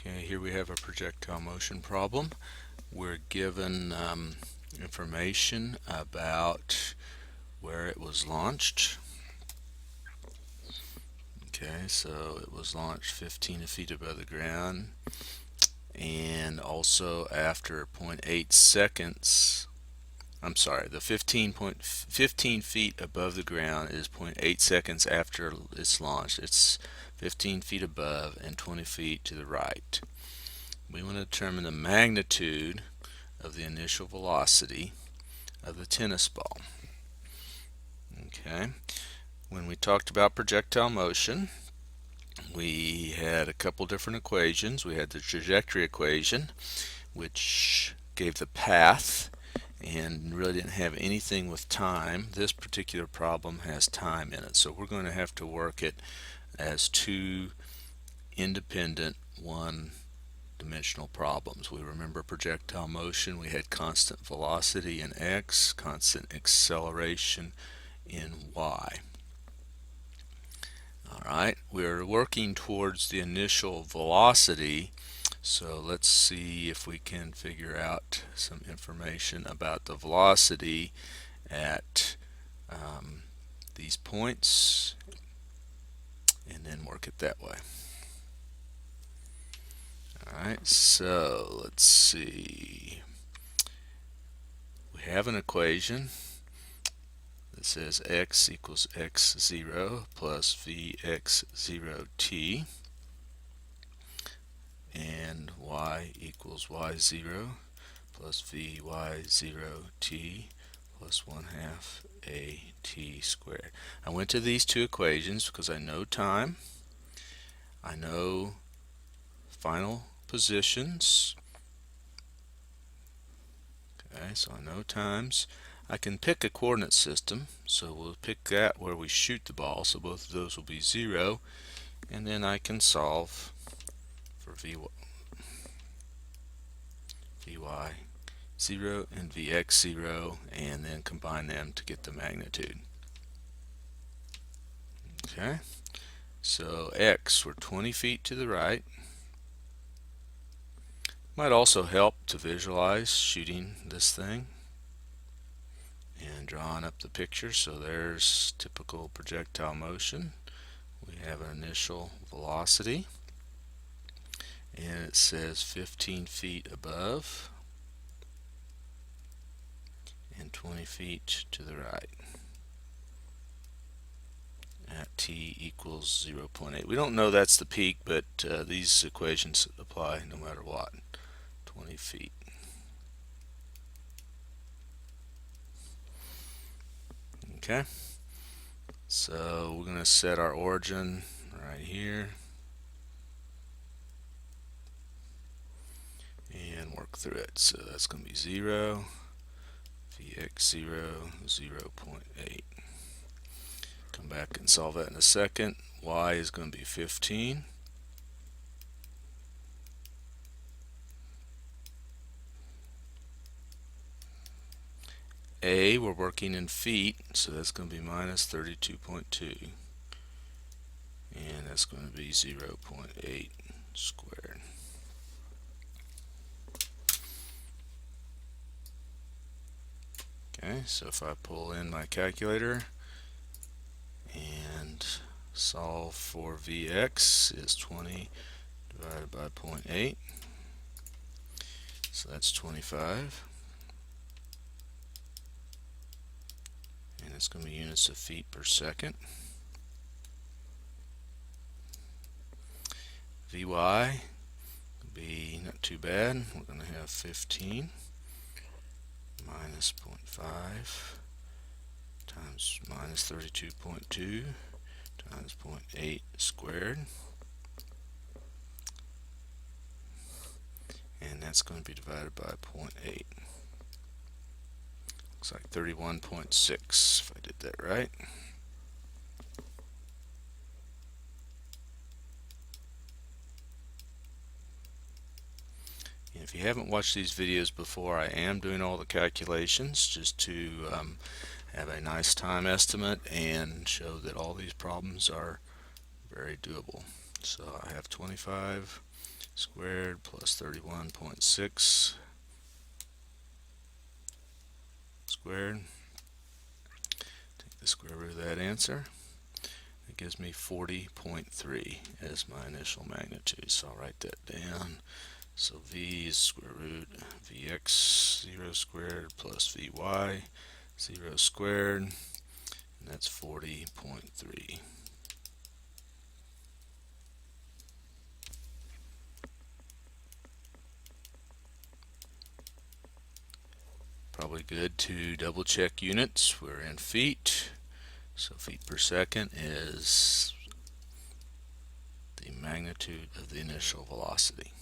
Okay, here we have a projectile motion problem. We're given information about where it was launched. Okay, so it was launched 15 feet above the ground, and also after 0.8 seconds, I'm sorry, the 15 feet above the ground is 0.8 seconds after it's launched. It's 15 feet above and 20 feet to the right. We want to determine the magnitude of the initial velocity of the tennis ball. Okay, when we talked about projectile motion, we had a couple different equations. We had the trajectory equation, which gave the path and really didn't have anything with time. This particular problem has time in it, so we're going to have to work it as two independent one-dimensional problems. We remember projectile motion, we had constant velocity in x, constant acceleration in y. Alright, we're working towards the initial velocity, so let's see if we can figure out some information about the velocity at these points and then work it that way. Alright, so let's see. We have an equation that says x equals x0 plus vx0t, and y equals y0 plus vy0t plus 1/2 at squared. I went to these two equations because I know time, I know final positions. Okay, so I know times. I can pick a coordinate system, so we'll pick that where we shoot the ball, so both of those will be 0, and then I can solve for vy 0 and vx0 and then combine them to get the magnitude. Okay, so x, we're 20 feet to the right. Might also help to visualize shooting this thing and drawing up the picture. So there's typical projectile motion. We have an initial velocity and it says 15 feet above and 20 feet to the right at t equals 0.8. We don't know that's the peak, but these equations apply no matter what. 20 feet. Okay, so we're going to set our origin right here and work through it. So that's going to be 0, vx0, 0.8. Come back and solve that in a second. Y is going to be 15. A, we're working in feet, so that's going to be minus 32.2. And that's going to be 0.8 squared. Okay, so if I pull in my calculator and solve for Vx is 20 divided by 0.8, so that's 25, and it's going to be units of feet per second. Vy will be not too bad. We're going to have 15 minus 0.5 times minus 32.2 times 0.8 squared, and that's going to be divided by 0.8. Looks like 31.6 if I did that right. And if you haven't watched these videos before, I am doing all the calculations just to have a nice time estimate and show that all these problems are very doable. So I have 25 squared plus 31.6 squared. Take the square root of that answer. It gives me 40.3 as my initial magnitude. So I'll write that down. So v is square root vx 0 squared plus vy 0 squared, and that's 40.3. Probably good to double check units. We're in feet, so feet per second is the magnitude of the initial velocity.